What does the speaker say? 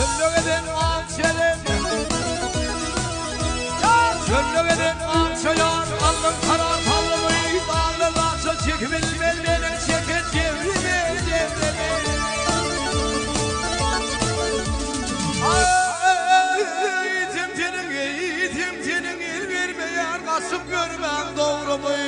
Söndürün akçeler Söndürün akçeler Alın karar talımı Dağlı akça çekmeli Beni çekin cevrimi Yiğitim tenin il vermeyen Kasıp görmem doğru mu